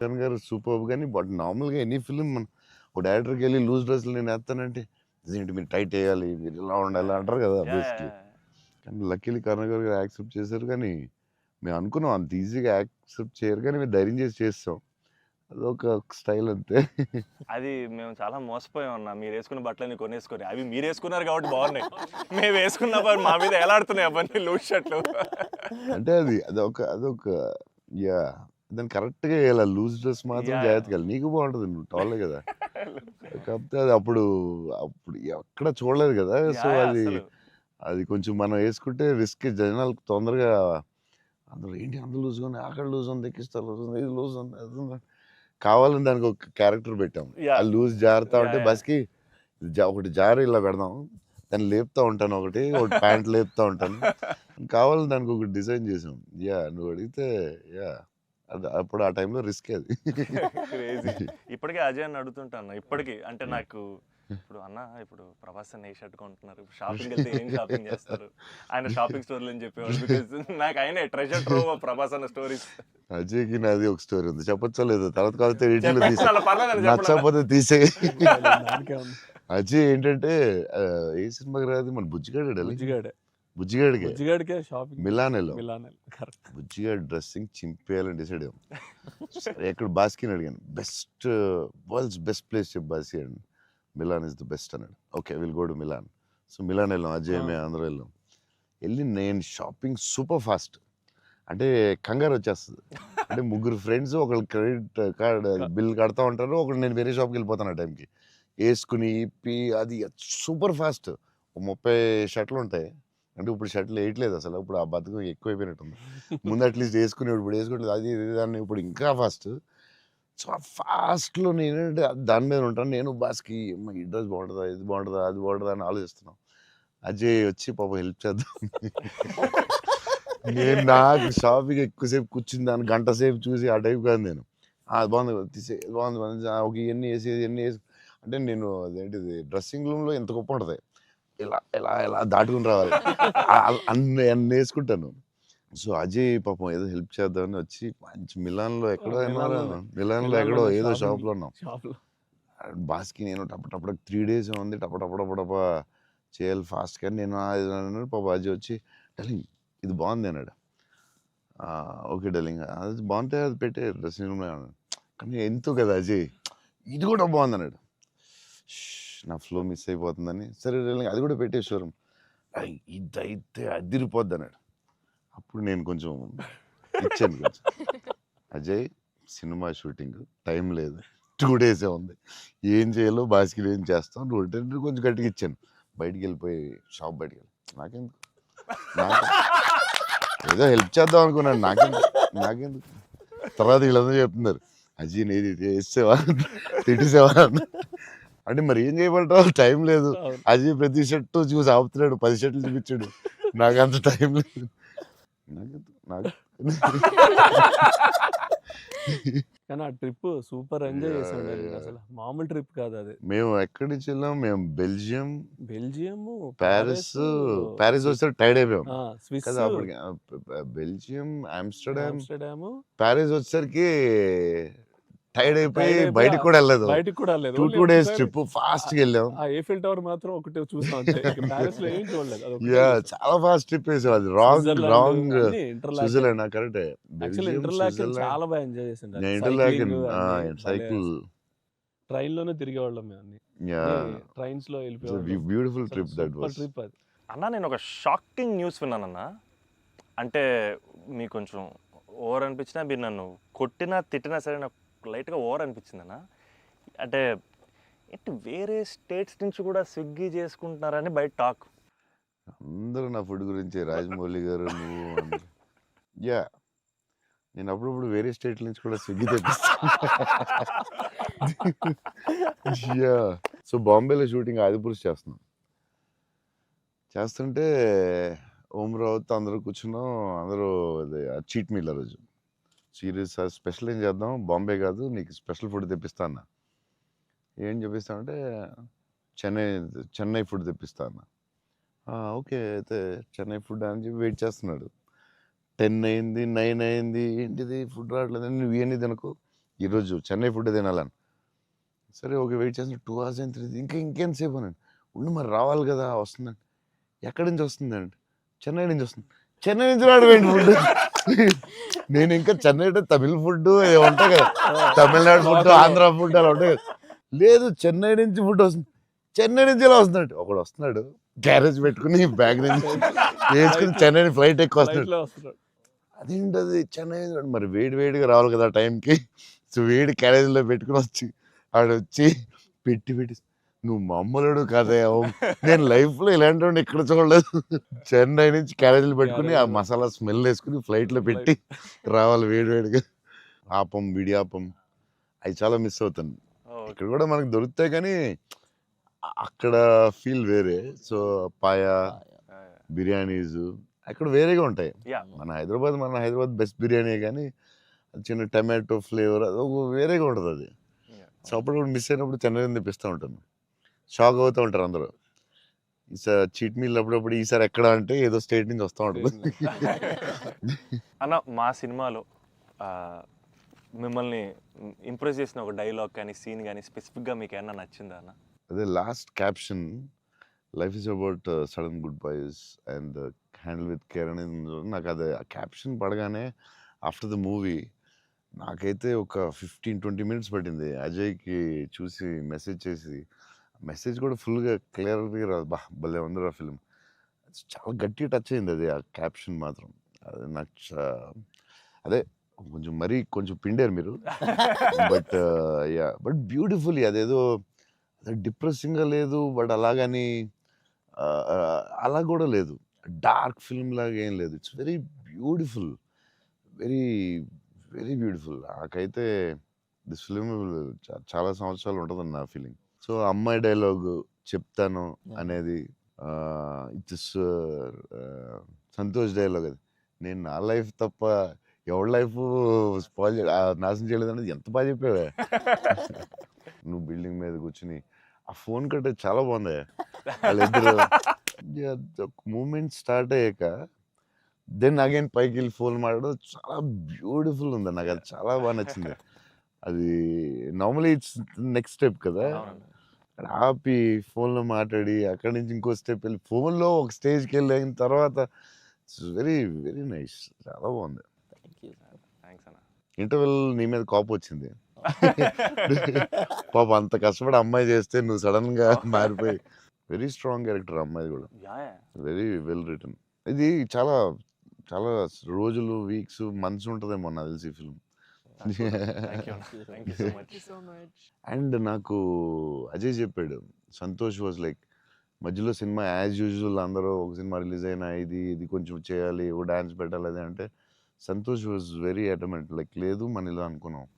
చరణ్ గారు సూపర్బ్ గానీ, బట్ నార్మల్‌గా ఎనీ ఫిల్మ్ ఒక డైరెక్టర్‌కెళ్ళి లూజ్ డ్రెస్సులు నేనేత్తానంటే, ఇదేంటి మీరు టైట్ ఎయ్యాలి, మీరు ఇలా ఉండాలి అంటారు కదా! యాహ్! బేసికల్లీ. యాహ్! కానీ లక్కీలీ కరుణ గారు యాక్సెప్ట్ చేశారు కానీ, మేము అనుకున్నాం అంత ఈజీగా యాక్సెప్ట్ చేయరు కానీ, మేము ధైర్యం చేసి చేసేసాం. అదొక స్టైల్ అంతే. అది మేము చాలా మోసపోయాం అన్న. మీరేసుకున్న బట్టలన్నీ కొనేసుకొని. అవి మీరేసుకున్నారు కాబట్టి బాగున్నాయి. మేమేసుకున్నప్పుడు మా మీద ఎలాడుతున్నాయి అవన్నీ లూజ్ షర్ట్‌లు. అంటే అదొక యాహ్! దాన్ని కరెక్ట్‌గా ఎయాల. లూజ్ డ్రెస్ మాత్రం యాహ్! జాగ్రత్తగా ఎయాలి. నీకు బావుంటది. నువ్వు టాలే కదా! కాకపోతే అది అప్పుడు ఎక్కడ చూడలేదు కదా! So, yeah! యాహ్! అది అస్సలు. అది కొంచెం మనం యేసుకుంటే రిస్క్ జనాలకు తొందరగా అందరూ ఏంటి అంత లూజ్‌గా ఉన్నాయి. అక్కడ లూజ్ ఉంది, ఎక్కిస్తారు లూజ్ ఉంది, ఇది లూజ్ ఉంది, అది ఉంది. కావాలని దానికి ఒక క్యారెక్టర్ పెట్టాం. ఆ యాహ్! లూజ్ జారుతా యాహ్! ఉంటే యాహ్! బస్‌కి ఒకటి జారి ఇలా పెడదాం. దాన్ని లేపుతా ఉంటాను ఒకటి ప్యాంట్ లేపుతా ఉంటాను. కావాలని దానికి ఒకటి డిజైన్ చేసాం. యాహ్! నువ్వు అడిగితే యాహ్! అప్పుడు ఆ టైంలో రిస్కే అది. క్రేజీ. ఇప్పటికే అజయ్ అన్న అడుగుతుంటా అన్న. ఇప్పటికి అంటే నాకు ఇప్పుడు అన్న ఇప్పుడు ప్రభాస్ అన్న ఏ షర్ట్ కొంటున్నారు. షాపింగ్‌కెళ్తే ఏం షాపింగ్ చేస్తారు? ఆయన షాపింగ్ స్టోర్‌లు అని చెప్పేవాడు. బికాజ్ నాకు ఆయనే ట్రెజర్ ట్రోవ్ ఆఫ్ ప్రభాస్ అన్న స్టోరీస్. అజయ్‌కి నాది ఒక స్టోరీ ఉంది. చెప్పొచ్చా లేదా? తర్వాత కావాలంటే ఎడిటింగ్‌లో చెప్పేయండి తీసేయి. అన్న పర్లేదన్న చెప్పండి అన్న. నచ్చకపోతే తీసేయి. దానికే ఉంది. అజయ్ ఏంటంటే ఏ సినిమాకి రాదు మన బుజ్జిగాడే డార్లింగ్. బుజ్జిగాడే. బుజ్జిగాడికే బుజ్జిగాడికే షాపింగ్ మిలాన్ ఎళ్ళాం. Milan correct. బుజ్జిగాడి డ్రెస్సింగ్ చింపేయాలని డిసైడ్ అయ్యాం. సరే ఎక్కడ బాస్కిని అడిగాను. వరల్డ్స్ బెస్ట్ ప్లేస్ చెప్పు బాస్కి అని. మిలాన్ ఇస్ ది బెస్ట్ అన్నాడు. Okay will go to Milan. So Milan వెళ్ళాం. అజయ్ మేము అందరం వెళ్ళాం. వెళ్ళి నేను షాపింగ్ సూపర్ ఫాస్ట్. అంటే కంగారు వచ్చేస్తది. అంటే ముగ్గురు ఫ్రెండ్స్ ఒకళ్ళు క్రెడిట్ కార్డ్ బిల్ కడతా ఉంటారు. ఒకడు నేను వేరే షాప్‌కి వెళ్ళిపోతాను ఆ టైంకి. ఏసుకొని ఇప్పి అది సూపర్ ఫాస్ట్. ఓ 30 షర్ట్‌లుంటాయి. అంటే ఇప్పుడు షర్ట్‌లు ఎయట్లేదు అసలు. ఇప్పుడు ఆ బద్ధకం ఎక్కువైపోయినట్టుంది. ముందు అట్‌లీస్ట్ ఏసుకునేవాడు. ఇప్పుడు ఏసుకోవట్లేదు. అది ఇది అని ఇప్పుడు ఇంకా ఫాస్ట్. సో, ఆ ఫాస్ట్‌లో నేనేంటంటే దాని మీద ఉంటాను. నేను బాస్‌కి అమ్మ ఈ డ్రెస్ బాగుంటదా? ఇది బాగుంటదా? అది బాగుంటదా? అని ఆలోచిస్తున్నాం. అజయ్ వచ్చి పాపం హెల్ప్ చేద్దాం. నాకు షాపింగ్ ఎక్కువసేపు కూర్చుని దాన్ని గంట సేపు చూసి ఆ టైప్ కాదు నేను. అది బాగుంది తీసేయి. ఇది బాగుంది బాగుంది. ఒక ఇయన్నీ ఏసి ఇయన్నీ ఏసి అంటే నేను అదేంటిది డ్రెస్సింగ్ రూమ్‌లో ఎంత గొప్ప ఉంటది. ఇలా దాటుకొని రావాలి. అన్నేసుకుంటాను. సో, అజయ్ పాపం ఏదో హెల్ప్ చేద్దామని వచ్చి మంచి మిలాన్‌లో ఎక్కడో అన్నారా? మిలాన్‌లో ఎక్కడో ఏదో షాప్‌లో ఉన్నాం. షాప్‌లో. బాస్‌కి నేను టప 3 డేస్ ఉంది. టప చేయాలి ఫాస్ట్‌గా నేను ఇది అన్నాను. పాపం అజయ్ వచ్చి డార్లింగ్ ఇది బాగుంది అన్నాడు. ఓకే డార్లింగ్ అది బాగుంటే అది పెట్టే డ్రెస్సింగ్ రూమ్‌లో అన్నాడు. కానీ ఎంతో కదా అజయ్ ఇది కూడా బాగుందన్నాడు. నా ఫ్లో మిస్ అయిపోతుందని సరే డార్లింగ్ అది కూడా పెట్టే షోరూమ్. ఇదైతే అదిరిపోద్ది అన్నాడు. అప్పుడు నేను కొంచెం ఇచ్చాను కొంచెం. అజయ్ సినిమా షూటింగ్ టైం లేదు 2 డేసే ఉంది. ఏం చేయాలో బాస్కిలో ఏం చేస్తాం నువ్వు అంటే కొంచెం గట్టిగా ఇచ్చాను. బయటికి వెళ్ళిపోయి షాప్ బయటికి వెళ్ళి నాకెందుకు నాకు ఏదో హెల్ప్ చేద్దాం అనుకున్నాను. నాకెందుకు తర్వాత వీళ్ళందరూ చెప్తున్నారు అజయ్ నీది చేసేవా తిట్టేసావా అంటే మరి ఏం చేయమంటావు టైం లేదు. అజయ్ ప్రతి షర్టు చూసి ఆపుతున్నాడు 10 షర్ట్లు చూపించాడు. నాకు అంత టైం లేదు. నాకు కానీ ఆ ట్రిప్ సూపర్ ఎంజాయ్ చేసాం అసలు మామూలు ట్రిప్ కాదు అది. మేము ఎక్కడి నుంచి వెళ్ళాం? మేము బెల్జియం, ప్యారిస్ వచ్చేసరికి టైర్డ్ అయిపోయాం స్విస్ కదా అప్పటికి. బెల్జియం, ఆమ్స్టర్డామ్, ఆమ్స్టర్డామ్ ప్యారిస్ వచ్చేసరికి టైర్డ్ అయిపోయి బయటికి కూడా వెళ్ళలేదు. 2 డేస్ ట్రిప్ ఫాస్ట్ గా వెళ్ళాం. ఆ ఏఫిల్ టవర్ మాత్రం ఒకటి చూసాం అంతే. ప్యారిస్ లో ఏం చూడలేదు. చాలా ఫాస్ట్ ట్రిప్ వేసాం. అది రాంగ్ స్విట్జర్లాండ్ కరెక్ట్. ఇంటర్లాకెన్ చాలా బాగా ఎంజాయ్ చేసాం. ఇంటర్లాకెన్ సైకిల్ ట్రైన్ లోనే తిరిగేవాళ్ళం మేము అన్ని. ట్రైన్స్ లో వెళ్ళిపోయాం. Beautiful trip that was. Trip అది. అన్న నేను ఒక షాకింగ్ న్యూస్ విన్నానన్న. అంటే మీకు కొంచెం ఓవర్ అనిపించినా మీరు నన్ను కొట్టినా తిట్టినా సరే నాకు లైట్గా ఓవర్ అనిపించింది అన్న. అంటే ఏంటి వేరే స్టేట్స్ నుంచి కూడా స్విగ్గీ చేసుకుంటున్నారని బయట టాక్. అందరూ నా ఫుడ్ గురించి రాజమౌళి గారు నువ్వు యా నేను అప్పుడప్పుడు వేరే స్టేట్ నుంచి కూడా స్విగ్గీ తెప్పిస్తాను. యా సో బాంబేలో షూటింగ్ ఆదిపురుష్ చేస్తుంటే ఓం రావుతో అందరూ కూర్చున్నాం. అందరూ చీట్ మీల్ ఆ రోజు సీరియస్ స్పెషల్ ఏం చేద్దాం బాంబే కాదు నీకు స్పెషల్ ఫుడ్ తెప్పిస్తా అన్న. ఏం చెప్పిస్తానంటే చెన్నై ఫుడ్ తెప్పిస్తా అన్న. ఓకే అయితే చెన్నై ఫుడ్ అని చెప్పి వెయిట్ చేస్తున్నాడు. 10 అయింది 9 అయింది ఏంటిది ఫుడ్ రావట్లేదు నువ్వు ఇవన్నీ తినకు ఈరోజు చెన్నై ఫుడ్ తినాలని. సరే ఓకే వెయిట్ చేస్తాను 2 అవర్స్ అయింది ఇంకెంతసేపు అనండి. ఉండు మరి రావాలి కదా వస్తుందండి. ఎక్కడి నుంచి వస్తుందండి? చెన్నై నుంచి వస్తుంది. చెన్నై నుంచి రావడం ఫుడ్. నేను ఇంకా చెన్నై అంటే తమిళ ఫుడ్ ఉంటాయి కదా, తమిళనాడు ఫుడ్, ఆంధ్ర ఫుడ్ అలా ఉంటాయి కదా. లేదు చెన్నై నుంచి ఫుడ్ వస్తుంది. చెన్నై నుంచి ఎలా వస్తున్నాడు? ఒకడు వస్తున్నాడు క్యారేజ్ పెట్టుకుని బ్యాగ్ నుంచి వేసుకుని చెన్నై ఫ్లైట్ ఎక్కువ వస్తున్నాడు. ఫ్లైట్లో వస్తున్నాడు. అదేంటది చెన్నై మరి వేడి వేడిగా రావాలి కదా టైంకి. సో వేడి క్యారేజ్లో పెట్టుకుని వచ్చి ఆడొచ్చి పెట్టి నువ్వు మామూలుడు కాదే, నేను లైఫ్లో ఇలాంటి వాడిని ఎక్కడ చూడలేదు. చెన్నై నుంచి క్యారేజీలు పెట్టుకుని ఆ మసాలా స్మెల్ వేసుకుని ఫ్లైట్లో పెట్టి రావాలి వేడివేడిగా. ఆపం విడియాపం అవి చాలా మిస్ అవుతాను. ఇక్కడ కూడా మనకు దొరుకుతాయి కానీ అక్కడ ఫీల్ వేరే. సో పాయా బిర్యానీస్ అక్కడ వేరేగా ఉంటాయి. మన హైదరాబాద్ బెస్ట్ బిర్యానీ కానీ చిన్న టమాటో ఫ్లేవర్ అది వేరేగా ఉంటుంది అది. సో అప్పుడు మిస్ అయినప్పుడు చెన్నై తెప్పిస్తూ ఉంటాను. షాక్ అవుతూ ఉంటారు అందరూ. ఈసారి చీట్ మీల్ అప్పుడప్పుడు ఈసారి ఎక్కడ అంటే ఏదో స్టేట్ నుంచి వస్తూ ఉంటుంది. అన్న మా సినిమాలో మిమ్మల్ని ఇంప్రెస్ చేసిన ఒక డైలాగ్ కానీ సీన్ కానీ స్పెసిఫిక్గా మీకు ఏమన్నా నచ్చిందా అన్న? అదే last caption life is about sudden goodbyes and handle with care అనేది నాకు అది ఆ క్యాప్షన్ పడగానే ఆఫ్టర్ ద మూవీ నాకైతే ఒక 15-20 మినిట్స్ పట్టింది అజయ్కి చూసి మెసేజ్ చేసి. మెసేజ్ కూడా ఫుల్గా క్లియర్గా రాదు. భలే ఉంది ఆ ఫిల్మ్. చాలా గట్టి టచ్ అయింది అది ఆ క్యాప్షన్ మాత్రం. అది నాకు అదే కొంచెం పిండారు మీరు. బట్ బ్యూటిఫుల్లీ అదేదో డిప్రెసింగ్గా లేదు, బట్ అలాగని అలా కూడా లేదు, డార్క్ ఫిల్మ్ లాగా ఏం లేదు. It's very beautiful, very very beautiful. నాకైతే దిస్ ఫిల్మ్ చాలా సంవత్సరాలు ఉంటుందని నా ఫీలింగ్. సో అమ్మాయి డైలాగ్ చెప్తాను అనేది ఇట్స్ సంతోష్ డైలాగ్. అది నేను నా లైఫ్ తప్ప ఎవరి లైఫ్ స్పాయిల్ నాశనం చేయలేదు అనేది ఎంత బాగా చెప్పావే. నువ్వు బిల్డింగ్ మీద కూర్చుని ఆ ఫోన్ కట్టే చాలా బాగుంది. వాళ్ళిద్దరు మూమెంట్ స్టార్ట్ అయ్యాక దెన్ అగైన్ పైకి వెళ్ళి ఫోన్ మాట్లాడడం చాలా బ్యూటిఫుల్ ఉంది. నాకు అది చాలా బాగా నచ్చింది. అది నార్మలీ ఇట్స్ నెక్స్ట్ స్టెప్ కదా, ఆపి ఫోన్లో మాట్లాడి అక్కడి నుంచి ఇంకో స్టెప్ వెళ్ళి ఫోన్లో ఒక స్టేజ్కి వెళ్ళిన తర్వాత ఇట్స్ వెరీ వెరీ నైస్. చాలా బాగుంది. థ్యాంక్స్ అన్న. ఇంటర్వెల్ నీ మీద కోపం వచ్చింది. పాప అంత కష్టపడి అమ్మాయి చేస్తే నువ్వు సడన్ గా మారిపోయి. వెరీ స్ట్రాంగ్ క్యారెక్టర్ అమ్మాయి కూడా, వెరీ వెల్ రిటర్న్. ఇది చాలా చాలా రోజులు, వీక్స్, మంత్స్ ఉంటుందేమో నాకు తెలిసి ఫిల్మ్. అండ్ నాకు అజయ్ చెప్పాడు, సంతోష్ వాజ్ లైక్ మధ్యలో సినిమా యాజ్ యూజువల్ అందరూ ఒక సినిమా రిలీజ్ అయినా ఇది కొంచెం చేయాలి, ఓ డాన్స్ పెట్టాలి అది అంటే సంతోష్ వాజ్ వెరీ అటమెంట్. లైక్ లేదు మన ఇలా అనుకున్నాం,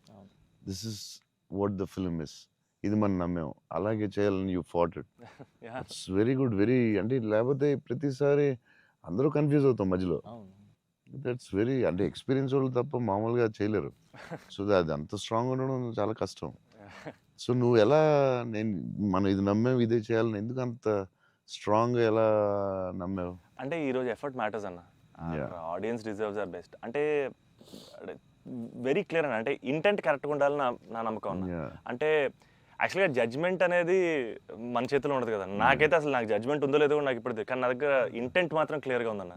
this is what the film is, ఇది మనం నమ్మాం, అలాగే చేయాలని you fat it. It's very good, very అంటే లేకపోతే ప్రతిసారి అందరూ కన్ఫ్యూజ్ అవుతాం మధ్యలో. దట్స్ వెరీ అంటే ఎక్స్పీరియన్స్ వాళ్ళు తప్ప మామూలుగా చేయలేరు. సో అది అంత స్ట్రాంగ్ ఉండడం చాలా కష్టం. సో నువ్వు ఎలా మనం ఇది నమ్మావు ఇదే చేయాలని ఎందుకు అంత స్ట్రాంగ్గా ఎలా నమ్మావు? అంటే ఈరోజు ఎఫర్ట్ మ్యాటర్స్ అన్న. ఆడియన్స్ డిజర్వ్స్ ఆర్ బెస్ట్ అంటే వెరీ క్లియర్ అన్న. అంటే ఇంటెంట్ కరెక్ట్గా ఉండాలని నా నమ్మకం అన్న. అంటే యాక్చువల్గా జడ్జ్మెంట్ అనేది మన చేతిలో ఉండదు కదా. నాకైతే అసలు నాకు జడ్జ్మెంట్ ఉందో లేదో నాకు ఇప్పుడు, కానీ నా దగ్గర ఇంటెంట్ మాత్రం క్లియర్గా ఉందన్న.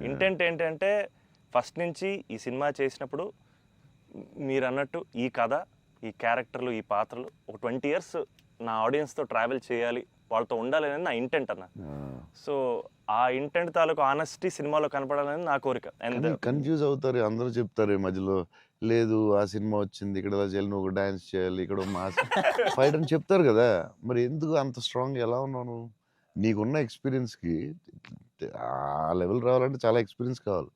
ఇంటెంట్ ఏంటంటే ఫస్ట్ నుంచి ఈ సినిమా చేసినప్పుడు మీరు అన్నట్టు ఈ కథ, ఈ క్యారెక్టర్లు, ఈ పాత్రలు ఒక 20 years నా ఆడియన్స్తో ట్రావెల్ చేయాలి, వాళ్ళతో ఉండాలి అనేది నా ఇంటెంట్ అన్న. సో ఆ ఇంటెంట్ తాలూకు ఆనెస్టీ సినిమాలో కనపడాలని నా కోరిక. కన్ఫ్యూజ్ అవుతారు అందరూ, చెప్తారు మధ్యలో లేదు ఆ సినిమా వచ్చింది ఇక్కడ ఎలా చేయాలి, నువ్వు డాన్స్ చేయాలి, ఇక్కడ మాస్ ఫైట్ అని చెప్తారు కదా. మరి ఎందుకు అంత స్ట్రాంగ్ ఎలా ఉన్నావు? నీకున్న ఎక్స్పీరియన్స్కి ఆ లెవెల్ రావాలంటే చాలా ఎక్స్పీరియన్స్ కావాలి.